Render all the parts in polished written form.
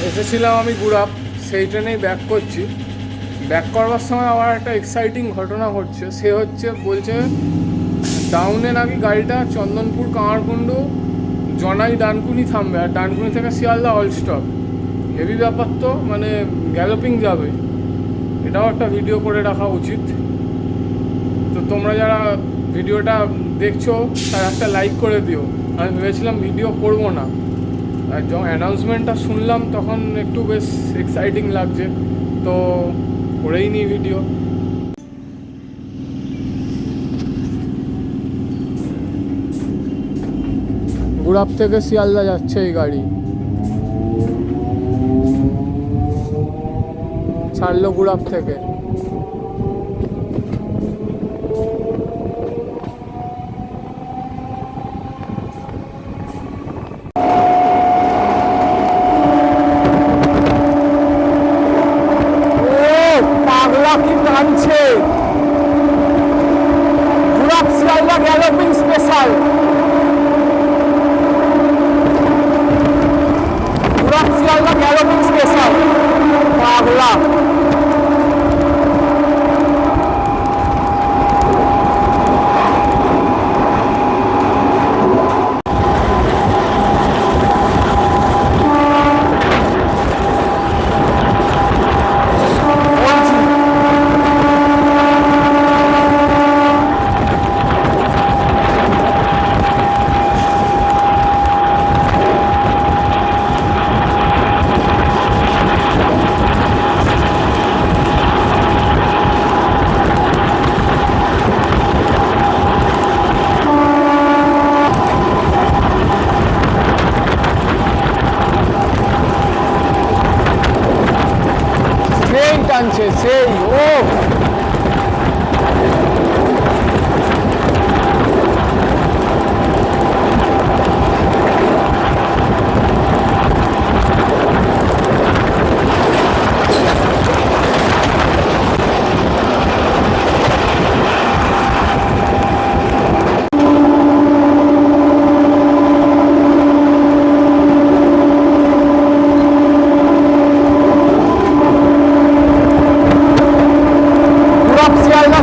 এসেছিলাম আমি গুড়াপ, সেই ট্রেনেই ব্যাক করছি। ব্যাক করবার সময় আবার একটা এক্সাইটিং ঘটনা ঘটছে। সে হচ্ছে বলছে ডাউনে নাকি গাড়িটা চন্দনপুর, কামারকুণ্ডু, জনাই, ডানকুনি থামবে, আর ডানকুনি থেকে শিয়ালদা অল স্টপ। হেভি ব্যাপার তো, মানে গ্যালোপিং যাবে। এটাও একটা ভিডিও করে রাখা উচিত। তো তোমরা যারা ভিডিওটা দেখছো তারা একটা লাইক করে দিও। আমি ভেবেছিলাম ভিডিও করব না, আর যখন অ্যানাউন্সমেন্টটা শুনলাম তখন একটু বেশ এক্সাইটিং লাগছে, তো করেই নিই ভিডিও। গুড়াপ থেকে শিয়ালদা যাচ্ছে এই গাড়ি, ছাড়লো গুড়াপ থেকে। পাগলা কি টানছে! Gurap Sealdah galloping special. Gurap Sealdah galloping special. পাগলা টানছে সেই। ও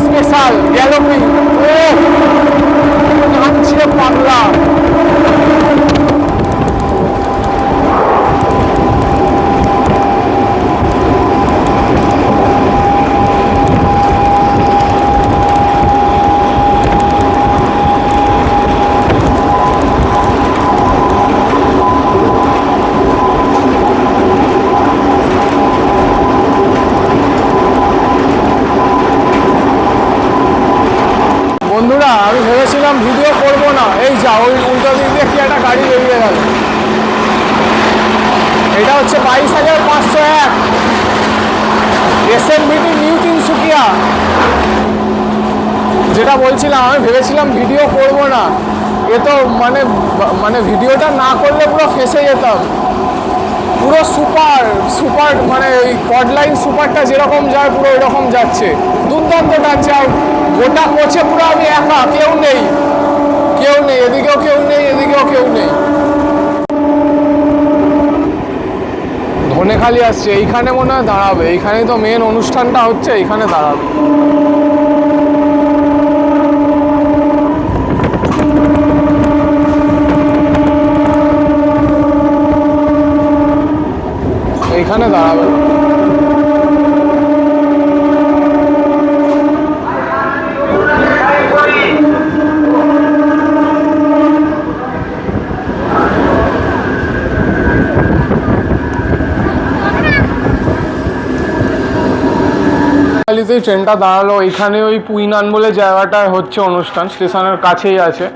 স্পেশাল গ্যালোপিং। ও টানছে পাগলা। বন্ধুরা, আমি ভেবেছিলাম ভিডিও করবো না, এই যা ওই উল্টো দিক দিয়ে কি একটা গাড়ি বেরিয়ে গেল। এটা হচ্ছে 22,501 SMBT নিউ তিনসুকিয়া। যেটা বলছিলাম, আমি ভেবেছিলাম ভিডিও করবো না, এ তো মানে ভিডিওটা না করলে পুরো ফেঁসে যেতাম। পুরো সুপার সুপার, মানে ওই কডলাইন সুপারটা যেরকম যায় পুরো ওইরকম যাচ্ছে, দুর্দান্ত টানছে। আর গোটা কোচে পুরো আমি একা, কেউ নেই, এদিকেও কেউ নেই, এদিকেও কেউ নেই। ধনেখালি আসছে, এইখানে মনে হয় দাঁড়াবে, এইখানেই তো মেন অনুষ্ঠানটা হচ্ছে, এইখানে দাঁড়াবে। এইখানে দাঁড়াবে। খালিতেই ট্রেনটা দাঁড়ালো, এইখানে ওই পুইনান বলে জায়গাটায় হচ্ছে অনুষ্ঠান, স্টেশনের কাছেই আছে,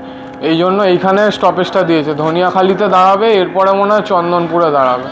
এই জন্য এইখানে স্টপেজটা দিয়েছে। ধনিয়াখালিতে দাঁড়াবে, এরপরে মনে হয় চন্দনপুরে দাঁড়াবে।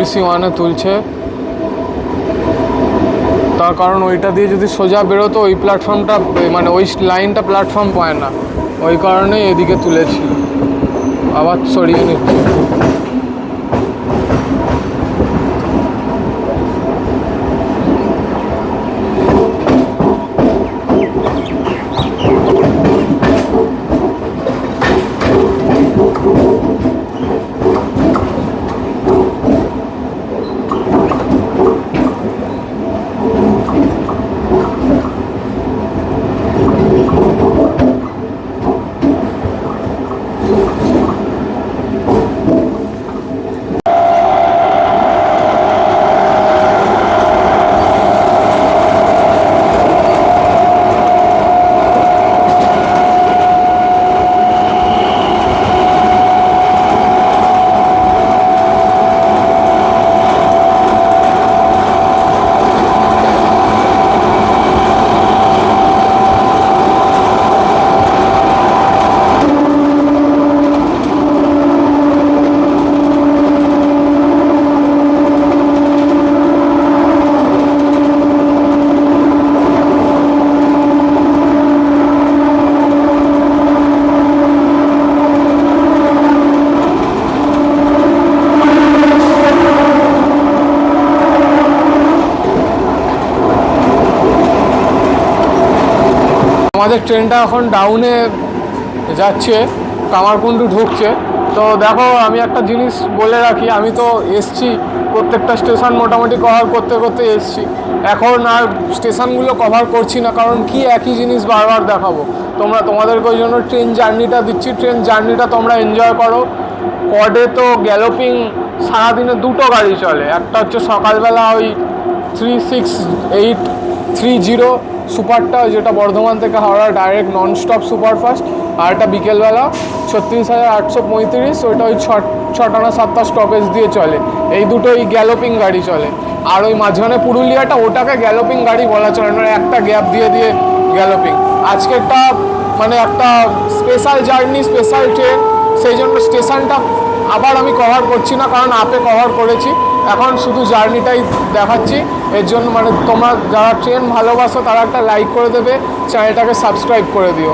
RTC-1-এ তুলছে, তার কারণ ওইটা দিয়ে যদি সোজা বেরোতো ওই প্ল্যাটফর্মটা, মানে ওই লাইনটা প্ল্যাটফর্ম পায় না, ওই কারণে এদিকে তুলেছি। আবার সরিয়ে নিচ্ছে। আমাদের ট্রেনটা এখন ডাউনে যাচ্ছে, কামারকুণ্ডু ঢুকছে। তো দেখো, আমি একটা জিনিস বলে রাখি, আমি তো এসছি প্রত্যেকটা স্টেশন মোটামুটি কভার করতে করতে এসছি। এখন আর স্টেশনগুলো কভার করছি না, কারণ কি একই জিনিস বারবার দেখাবো। তোমাদেরকে ওই জন্য ট্রেন জার্নিটা দিচ্ছি। ট্রেন জার্নিটা তোমরা এনজয় করো। পডে তো গ্যালোপিং সারাদিনে দুটো গাড়ি চলে, একটা হচ্ছে সকালবেলা ওই 3630 সুপারটা, যেটা বর্ধমান থেকে Howrah direct non stop superfast, আর একটা বিকেলবেলা 36,835, ওইটা ওই 6টা না 7টা স্টপেজ দিয়ে চলে। এই দুটোই গ্যালোপিং গাড়ি চলে। আর ওই মাঝখানে পুরুলিয়াটা, ওটাকে গ্যালোপিং গাড়ি বলা চলে না, একটা গ্যাপ দিয়ে দিয়ে গ্যালোপিং। আজকেরটা মানে একটা স্পেশাল জার্নি, স্পেশাল ট্রেন, সেই জন্য স্টেশনটা আবার আমি কভার করছি না, কারণ আপে কভার করেছি। এখন শুধু জার্নিটাই দেখাচ্ছি। এর জন্য মানে তোমরা যারা ট্রেন ভালোবাসো তারা একটা লাইক করে দেবে, চ্যানেলটাকে সাবস্ক্রাইব করে দিও।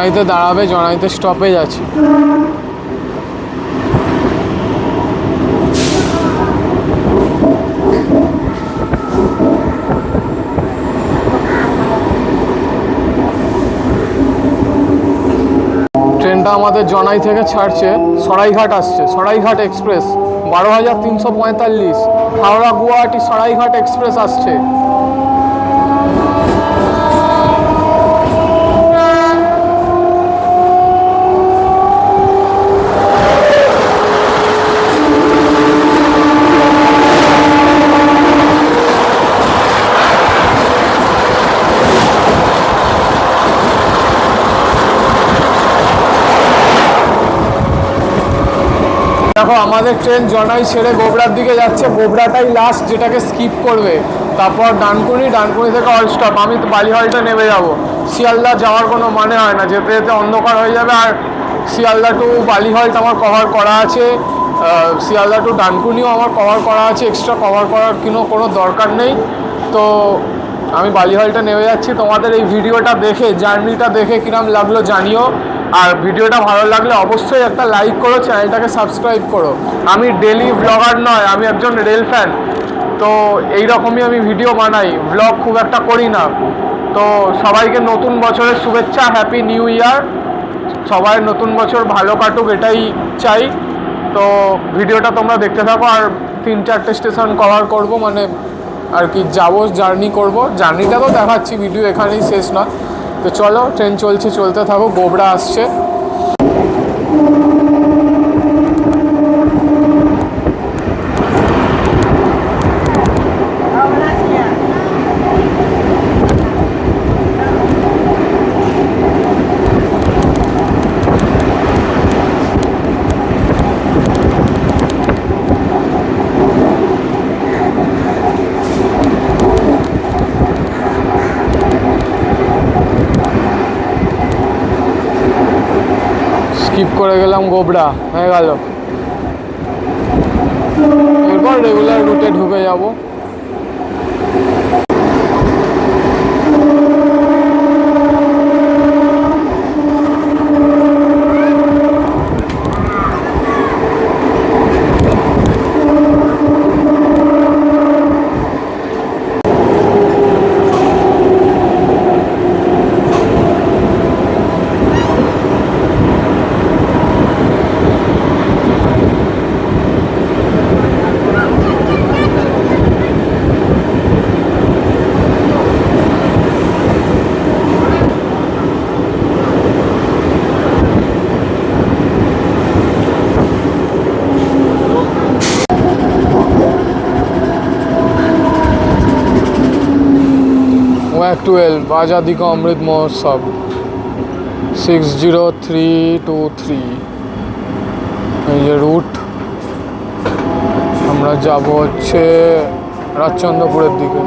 জনাইতে দাঁড়াবে, জনাইতে স্টপেজ আছে। ট্রেনটা আমাদের জনাই থেকে ছাড়ছে, সরাইঘাট আসছে, সরাইঘাট এক্সপ্রেস 12,345, হাওড়া গুয়াহাটি সরাইঘাট এক্সপ্রেস আসছে। দেখো আমাদের ট্রেন জনাই ছেড়ে গোবরার দিকে যাচ্ছে, গোবরাটাই লাস্ট যেটাকে স্কিপ করবে, তারপর ডানকুনি, ডানকুনি থেকে অল স্টপ। আমি তো বালিহলটা নেমে যাব, শিয়ালদা যাওয়ার কোনো মানে হয় না, যেতে যেতে অন্ধকার হয়ে যাবে। আর শিয়ালদা টু বালিহলটা আমার কভার করা আছে, শিয়ালদা টু ডানকুনিও আমার কভার করা আছে, এক্সট্রা কভার করার কোনো দরকার নেই। তো আমি বালিহলটা নেমে যাচ্ছি। তোমাদের এই ভিডিওটা দেখে, জার্নিটা দেখে কিরম লাগলো জানিও। আর ভিডিওটা ভালো লাগলে অবশ্যই একটা লাইক করো, চ্যানেলটাকে সাবস্ক্রাইব করো। আমি ডেলি ব্লগার নয়, আমি একজন রেল ফ্যান। তো এই রকমই আমি ভিডিও বানাই, ব্লগ খুব একটা করি না। তো সবাইকে নতুন বছরের শুভেচ্ছা, হ্যাপি নিউ ইয়ার। সবাই নতুন বছর ভালো কাটুক, এটাই চাই। তো ভিডিওটা তোমরা দেখতে থাকো। আর 3-4টে স্টেশন কভার করব, মানে আর কি যাবো, জার্নি করব। জার্নিটা তো দেখাচ্ছি, ভিডিও এখানেই শেষ না। তো চলো, ট্রেন চলছে, চলতে থাকো। গোবরা আসছে। স্কিপ করে গেলাম, গোবরা হয়ে গেল। এরপর রেগুলার রুটে ঢুকে যাব। WAC-12 आज़ादी का अमृत महोत्सव 60323। এই যে রুট, আমরা যাব হচ্ছে রাজচন্দ্রপুরের দিকে।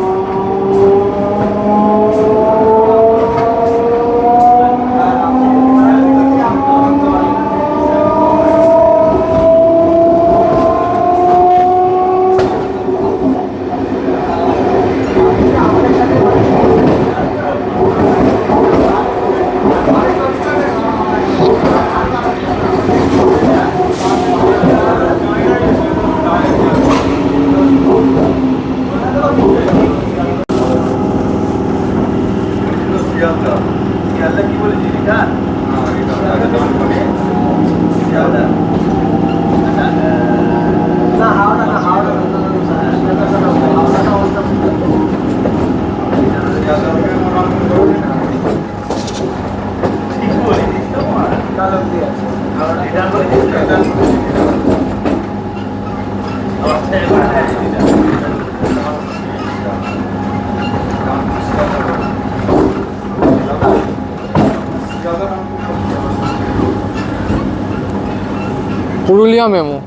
পুরুলিয়া মেমো।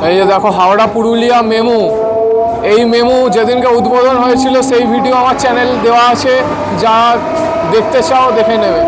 এই যে দেখো হাওড়া পুরুলিয়া মেমো। এই মেমো যেদিনকে উদ্বোধন হয়েছিল সেই ভিডিও আমার চ্যানেল দেওয়া আছে, যা দেখতে চাও দেখে নেবে।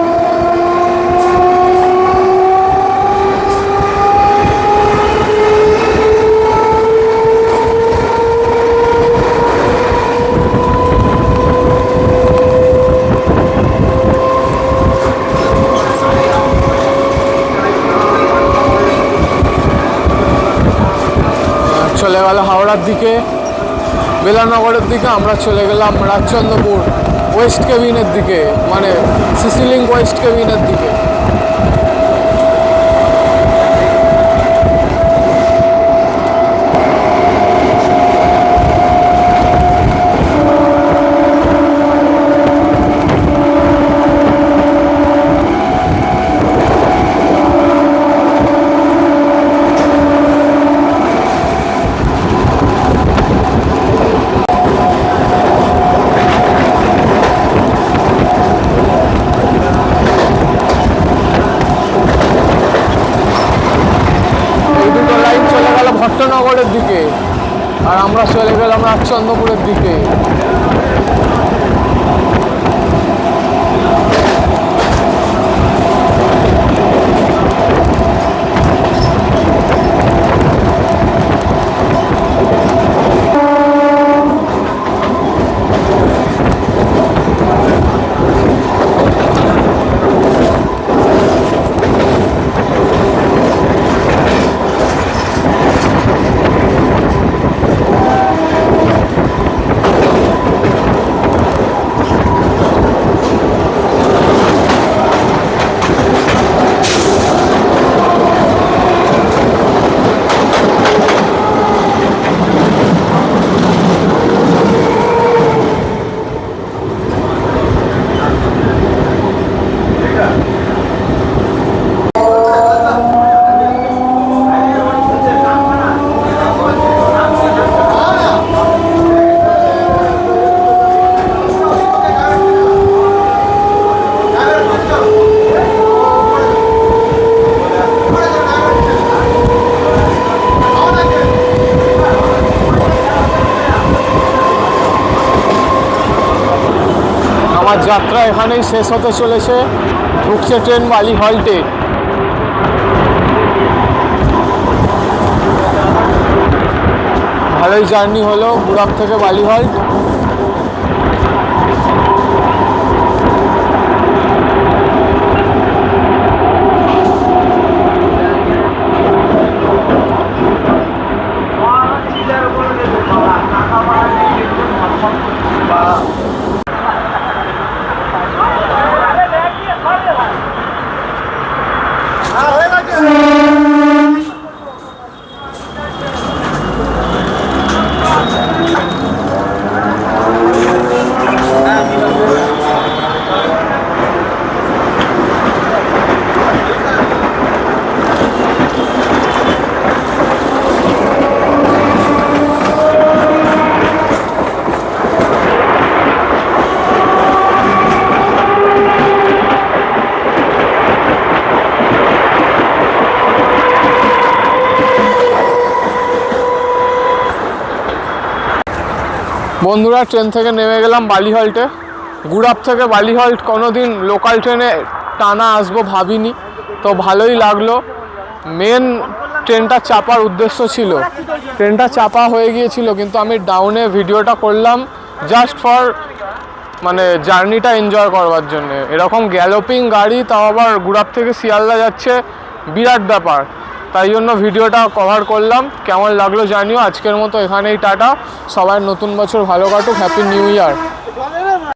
দিকে, বেলানগরের দিকে। আমরা চলে গেলাম রাজচন্দ্রপুর ওয়েস্ট কেবিনের দিকে, মানে সিসি লিঙ্ক ওয়েস্ট কেবিনের দিকে। ভট্টনগরের দিকে, আর আমরা চলে গেলাম রাজচন্দ্রপুরের দিকে। আমার যাত্রা এখানেই শেষ হতে চলেছে। ঢুকছে ট্রেন বালি হল্টে। ভালোই জার্নি হলো বুড়াক থেকে বালি হল্ট। বন্ধুরা, ট্রেন থেকে নেমে গেলাম বালিহল্টে। গুড়াপ থেকে বালিহল্ট কোনো দিন লোকাল ট্রেনে টানা আসবো ভাবিনি, তো ভালোই লাগলো। মেন ট্রেনটা চাপার উদ্দেশ্য ছিল, ট্রেনটা চাপা হয়ে গিয়েছিল, কিন্তু আমি ডাউনে ভিডিওটা করলাম জাস্ট ফর মানে জার্নিটা এনজয় করবার জন্য। এরকম গ্যালোপিং গাড়ি, তাও আবার গুড়াপ থেকে শিয়ালদা যাচ্ছে, বিরাট ব্যাপার। তাই জন্য ভিডিওটা কভার করলাম। কেমন লাগলো জানিও। আজকের মতো এখানেই টাটা। সবাই নতুন বছর ভালো কাটুক। Happy new year.